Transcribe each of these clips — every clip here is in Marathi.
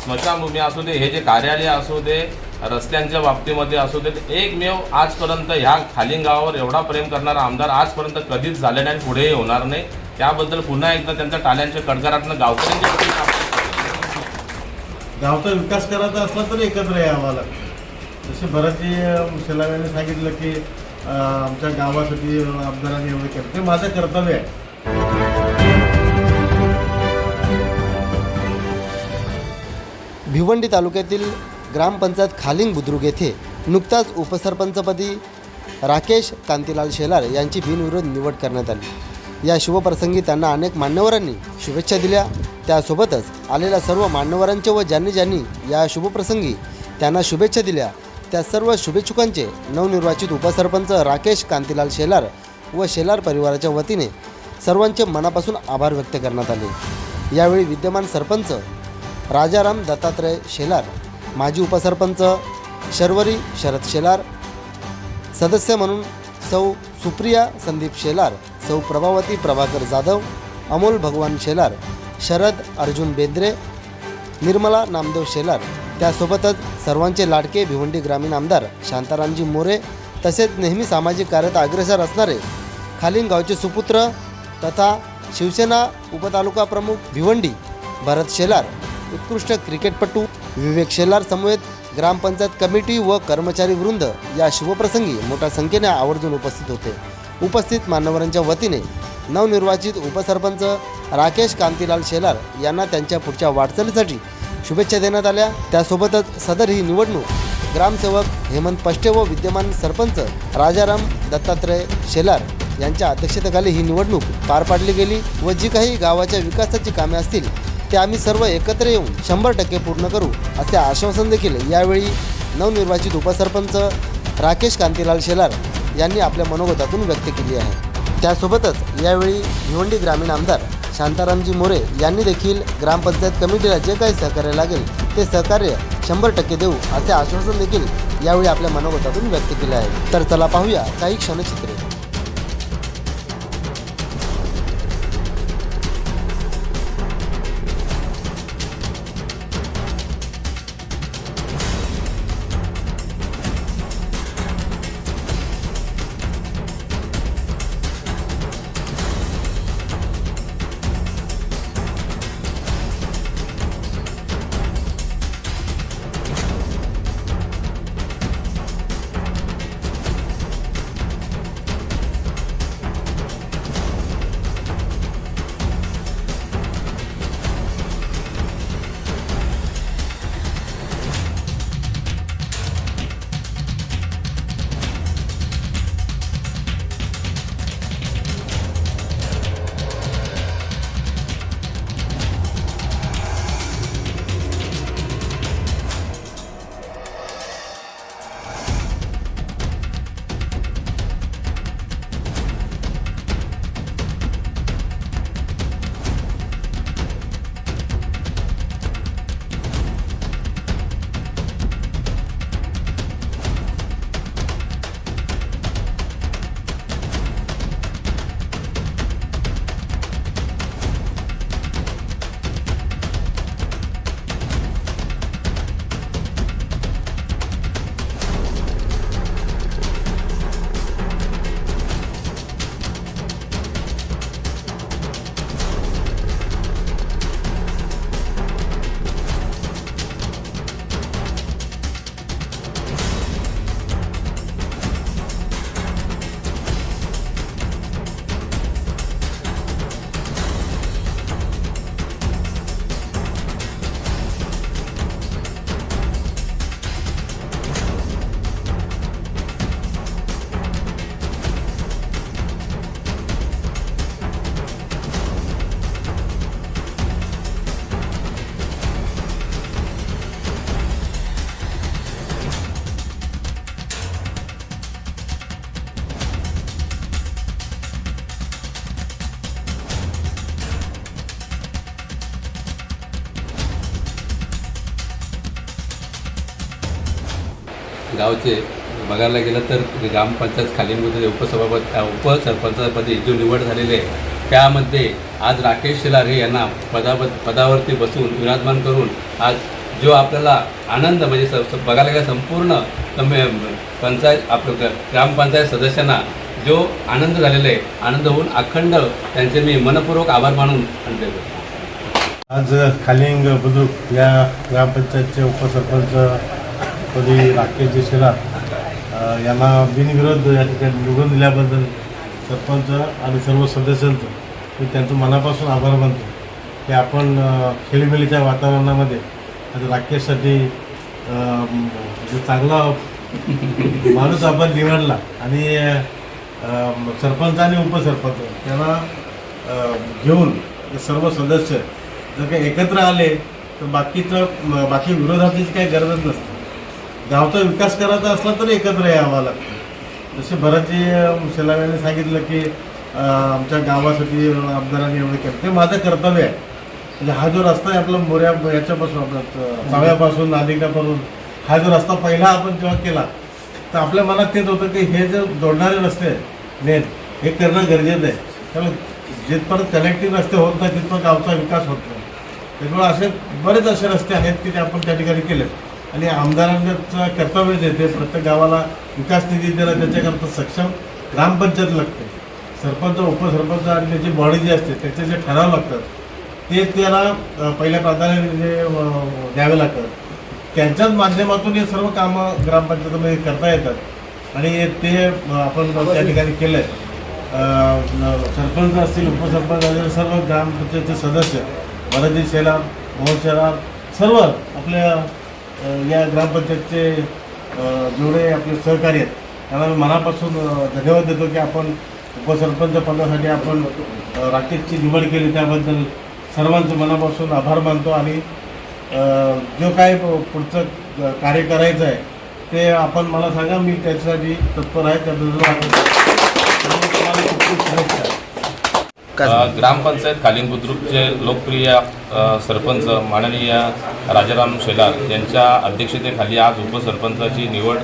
स्मशानभूमी असू दे, हे जे कार्यालय असू दे, रस्त्यांच्या बाबतीमध्ये असू दे, एकमेव आजपर्यंत ह्या खालीन गावावर एवढा प्रेम करणारा आमदार आजपर्यंत कधीच झालेला आणि पुढेही होणार नाही. त्याबद्दल पुन्हा एकदा त्यांच्या टाळ्यांच्या कडकडाटानं गावकऱ्यांची गावचा विकास करायचा असला तर एकत्र आहे आम्हाला. जसे भरतजी शेलार यांनी सांगितलं की आमच्या गावासाठी आमदारांनी एवढे केलं, ते माझं कर्तव्य आहे. भिवंडी तालुक्यातील ग्रामपंचायत खालिंग बुद्रुक येथे नुकताच उपसरपंचपदी राकेश कांतीलाल शेलार यांची बिनविरोध निवड करण्यात आली. या शुभप्रसंगी त्यांना अनेक मान्यवरांनी शुभेच्छा दिल्या. त्यासोबतच आलेल्या सर्व मान्यवरांचे व ज्यांनी या शुभप्रसंगी त्यांना शुभेच्छा दिल्या त्या सर्व शुभेच्छुकांचे नवनिर्वाचित उपसरपंच राकेश कांतीलाल शेलार व शेलार परिवाराच्या वतीने सर्वांचे मनापासून आभार व्यक्त करण्यात आले. यावेळी विद्यमान सरपंच राजाराम दत्तात्रय शेलार, माजी उपसरपंच शर्वरी शरद शेलार, सदस्य म्हणून सौ सुप्रिया संदीप शेलार, सौ प्रभावती प्रभाकर जाधव, अमोल भगवान शेलार, शरद अर्जुन बेंद्रे, निर्मला नामदेव शेलार, त्यासोबतच सर्वांचे लाडके भिवंडी ग्रामीण आमदार शांतारामजी मोरे तसेच नेहमी सामाजिक कार्यात अग्रेसर असणारे खालीन गावचे सुपुत्र तथा शिवसेना उपतालुका प्रमुख भिवंडी भरत शेलार, उत्कृष्ट क्रिकेटपटू विवेक शेलार समवेत ग्रामपंचायत कमिटी व कर्मचारी वृंद या शुभप्रसंगी मोठ्या संख्येने आवर्जून उपस्थित होते. उपस्थित मान्यवरांच्या वतीने नवनिर्वाचित उपसरपंच राकेश कांतीलाल शेलार यांना त्यांच्या पुढच्या वाटचालीसाठी शुभेच्छा देण्यात आल्या. त्यासोबतच सदर ही निवडणूक ग्रामसेवक हेमंत पष्टे व विद्यमान सरपंच राजाराम दत्तात्रय शेलार यांच्या अध्यक्षतेखाली ही निवडणूक पार पाडली गेली व जी काही गावाच्या विकासाची कामे असतील ते आम्ही सर्व एकत्र येऊन 100% पूर्ण करू असे आश्वासन देखील यावेळी नवनिर्वाचित उपसरपंच राकेश कांतीलाल शेलार यांनी आपल्या मनोगतातून व्यक्त केली आहे. त्यासोबतच यावेळी भिवंडी ग्रामीण आमदार शांतारामजी मोरे यांनी देखील ग्रामपंचायत कमिटीला जे काही सहकार्य लागेल ते सहकार्य 100% देऊ असे आश्वासन देखील यावेळी आपल्या मनोगतातून व्यक्त केले आहे. तर चला पाहूया काही क्षणचित्रे. गावचे बघायला गेलं तर ग्रामपंचायत खालींमध्ये उपसरपंचपदी जो निवड झालेली आहे त्यामध्ये आज राकेश शेलार हे यांना पदावरती बसून विराजमान करून आज जो आपल्याला आनंद म्हणजे बघायला गेला संपूर्ण पंचायत आपलं ग्रामपंचायत सदस्यांना जो आनंद झालेला आहे, आनंद होऊन अखंड त्यांचे मी मनपूर्वक आभार मानून आणते. आज खालिंग बुद्रुक या ग्रामपंचायतचे उपसरपंच पदी राकेश शेलार यांना बिनविरोध या ठिकाणी निवडून दिल्याबद्दल सरपंच आणि सर्व सदस्यांचं मी त्यांचं मनापासून आभार मानतो की आपण खेळीमेळीच्या वातावरणामध्ये आज राकेशसाठी जो चांगला माणूस आपण निवडला आणि सरपंच आणि उपसरपंच त्यांना घेऊन सर्व सदस्य जर काही एकत्र आले तर बाकी विरोधाची काही गरजच नसते. गावचा विकास करायचा असला तर एकत्र यावं लागतं. जसे भरतजी शेलार यांनी सांगितलं की आमच्या गावासाठी आमदारांनी एवढं केलं, ते माझं कर्तव्य आहे. म्हणजे हा जो रस्ता आहे आपला मोऱ्या याच्यापासून आपला चाव्यापासून नांदिकापासून हा जो रस्ता पहिला आपण जेव्हा केला तर आपल्या मनात तेच होतं की हे जे जोडणारे रस्ते आहेत नेट हे करणं गरजेचं आहे. त्यामुळे जिथपर्यंत कनेक्टिव्ह रस्ते होत नाही तिथपर्यंत गावचा विकास होत नाही. त्यामुळे असे बरेच असे रस्ते आहेत की ते आपण त्या ठिकाणी केले आणि आमदारांचं कर्तव्यच आहे ते प्रत्येक गावाला विकास निधी देणं. त्याच्याकरता सक्षम ग्रामपंचायत लागते. सरपंच उपसरपंच आणि त्याची बॉडी जी असते त्याचे जे ठराव लागतात ते त्याला पहिल्या प्राधान्याने द्यावे लागतात. त्यांच्याच माध्यमातून हे सर्व कामं ग्रामपंचायतीमध्ये करता येतात आणि ते आपण त्या ठिकाणी केलं आहे. सरपंच असतील उपसरपंच असतील सर्व ग्रामपंचायतचे सदस्य भरतजी शेलार मोहन शेलार सर्व आपल्या या ग्रामपंचायतचे जेवढे आपले सहकारी आहेत त्यांना मी मनापासून धन्यवाद देतो की आपण उपसरपंच पदासाठी आपण राकेशची निवड केली त्याबद्दल सर्वांचं मनापासून आभार मानतो आणि जो काय पुढचं कार्य करायचं आहे ते आपण मला सांगा, मी त्याच्यासाठी तत्पर आहे. त्याबद्दल ग्रामपंचायत खालिंग बुद्रुकचे लोकप्रिय सरपंच माननीय राजाराम शेलार यांच्या अध्यक्षतेखाली आज उपसरपंचाची निवड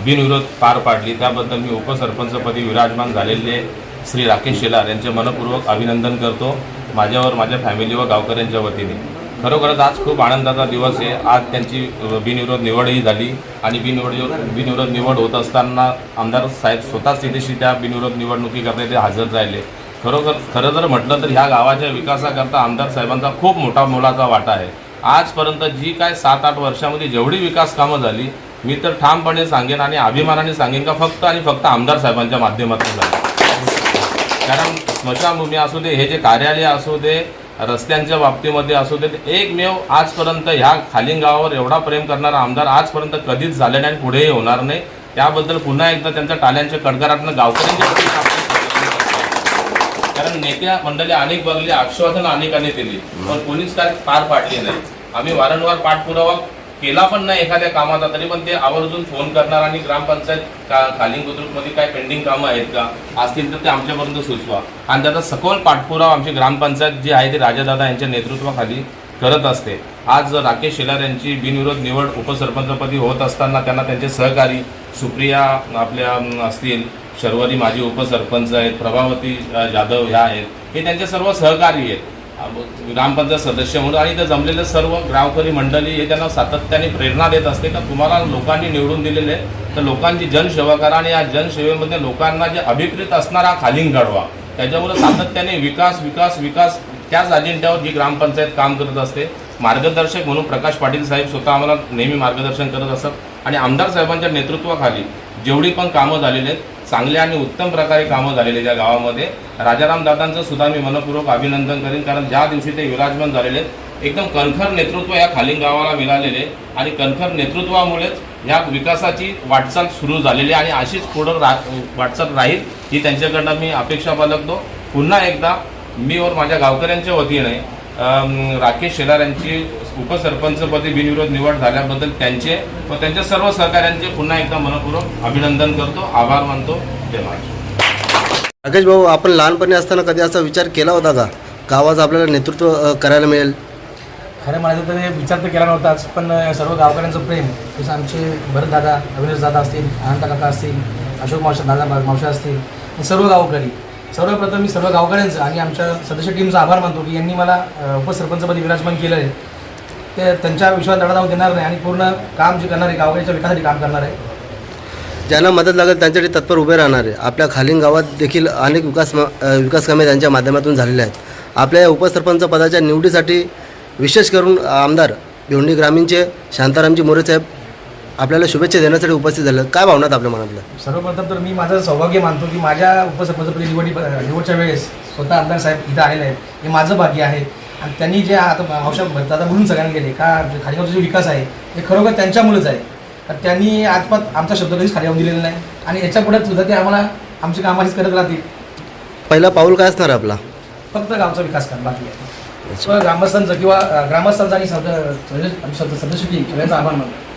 बिनविरोध पार पाडली. त्याबद्दल मी उपसरपंचपदी विराजमान झालेले श्री राकेश शेलार यांचे मनपूर्वक अभिनंदन करतो माझ्यावर माझ्या फॅमिली व गावकऱ्यांच्या वतीने. खरोखरच आज खूप आनंदाचा दिवस आहे. आज त्यांची बिनविरोध निवडही झाली आणि बिनविरोध निवड होत असताना आमदार साहेब स्वतःच तिथेशी त्या बिनविरोध निवडणुकीकरता ते हजर राहिले. खरं जर म्हटलं तर ह्या गावाच्या विकासाकरता आमदार साहेबांचा खूप मोलाचा वाटा आहे. आजपर्यंत जी काय 7-8 वर्षामध्ये जेवढी विकास कामं झाली मी तर ठामपणे सांगेन आणि अभिमानाने सांगेन का फक्त आणि फक्त आमदार साहेबांच्या माध्यमातून झाली. कारण स्मशानभूमी असू दे, हे जे कार्यालय असू दे, रस्त्यांच्या बाबतीमध्ये असू दे, एकमेव आजपर्यंत ह्या खालिंग गावावर एवढा प्रेम करणारा आमदार आजपर्यंत कधीच झाले नाही आणि पुढेही होणार नाही. त्याबद्दल पुन्हा एकदा त्यांच्या टाळ्यांच्या कडकडाटानं गावकऱ्यांच्या कारण नेत्या मंडळी अनेक बघली, आश्वासन अनेकांनी दिली पण कोणीच काय पार पाडले नाही. आम्ही वारंवार पाठपुरावा केला पण नाही एखाद्या कामाचा, तरी पण ते आवर्जून फोन करणार आणि ग्रामपंचायत खालिंग बुद्रुकमध्ये काय पेंडिंग कामं आहेत का असतील तर ते आमच्यापर्यंत सुचवा. आणि त्याचा सखोल पाठपुरावा आमची ग्रामपंचायत जी आहे ती राजादादा यांच्या नेतृत्वाखाली करत असते. आज राकेश शेलार यांची बिनविरोध निवड उपसरपंचपदी होत असताना त्यांना त्यांचे सहकारी सुप्रिया आपल्या असतील, शर्वरी माजी उपसरपंच आहेत, प्रभावती जाधव ह्या आहेत, हे त्यांचे सर्व सहकारी आहेत ग्रामपंचायत सदस्य म्हणून. आणि इथं जमलेले सर्व गावकरी मंडळी हे त्यांना सातत्याने प्रेरणा देत असते का तुम्हाला लोकांनी निवडून दिलेले तर लोकांची जनसेवा करा आणि या जनसेवेमध्ये लोकांना जे अभिप्रेत असणारा खालिंग घडवा. त्याच्यामुळे सातत्याने विकास विकास विकास त्याच अजेंड्यावर ही ग्रामपंचायत काम करत असते. मार्गदर्शक म्हणून प्रकाश पाटील साहेब स्वतः आम्हाला नेहमी मार्गदर्शन करत असतात आणि आमदार साहेबांच्या नेतृत्वाखाली जेवढी पण कामं झालेली आहेत चांगल्या आणि उत्तम प्रकारे कामं झालेली त्या गावामध्ये. राजाराम दादांचं सुद्धा मी मनपूर्वक अभिनंदन करेन कारण ज्या दिवशी ते विराजमान झालेले आहेत एकदम कणखर नेतृत्व या खालिंग गावाला मिळालेले आणि कणखर नेतृत्वामुळेच ह्या विकासाची वाटचाल सुरू झालेली आणि अशीच पुढं वाटचाल राहील ही त्यांच्याकडनं मी अपेक्षा बाळगतो. पुन्हा एकदा मी व माझ्या गावकऱ्यांच्या वतीने राकेश शेलार यांची उपसरपंचपदी बिनविरोध निवड झाल्याबद्दल त्यांचे व त्यांच्या सर्व सहकाऱ्यांचे पुन्हा एकदा मनपूर्वक अभिनंदन करतो, आभार मानतो. जय महाराष्ट्र. राकेश भाऊ, आपण लहानपणी असताना कधी असा विचार केला होता का गावाचं आपल्याला नेतृत्व करायला मिळेल? खरं माझं तर विचार तर केला नव्हताच, पण सर्व गावकऱ्यांचं प्रेम जसं आमचे भरतदादा, अविनाश दादा असतील, अनंत काका असतील, अशोक मावशा असतील, सर्व गावकरी. सर्वप्रथम मी सर्व गावकऱ्यांचं आणि आमच्या सदस्य टीमचा आभार मानतो की यांनी मला उपसरपंचपदी विराजमान केलं आहे. ते त्यांच्या विश्वास दडा जाऊ देणार नाही आणि पूर्ण काम जे करणार आहे गावकऱ्याच्या विकासासाठी काम करणार आहे. ज्यांना मदत लागेल त्यांच्यासाठी तत्पर उभे राहणार आहे. आपल्या खालींग गावात देखील अनेक विकास कामे त्यांच्या माध्यमातून झालेली आहेत. आपल्या या उपसरपंच पदाच्या निवडीसाठी विशेष करून आमदार भिवंडी ग्रामीणचे शांतारामजी मोरे साहेब आपल्याला शुभेच्छा देण्यासाठी उपस्थित झाले. काय भावना आहेत आपल्या मनातल्या? सर्वप्रथम तर मी माझं सौभाग्य मानतो की माझ्या उपसरपंचपदी निवडच्या वेळेस स्वतः आमदार साहेब इथं आलेले आहेत. हे माझं भाग्य आहे आणि त्यांनी जे आता मावशा दादा बोलून सगळ्यांना गेले का खालीगावचा जो विकास आहे हे खरोखर त्यांच्यामुळेच आहे. तर त्यांनी आजपात आमचा शब्द कधीच खाली येऊन दिलेला नाही आणि याच्या पुढे सुद्धा ते आम्हाला आमची कामाचीच करत राहतील. पहिला पाऊल काय असणार आपला? फक्त गावचा विकास करणं बाकी आहे. ग्रामस्थांचं किंवा ग्रामस्थांचा आणि सदस्य टीम सगळ्यांचा आभार मानतो.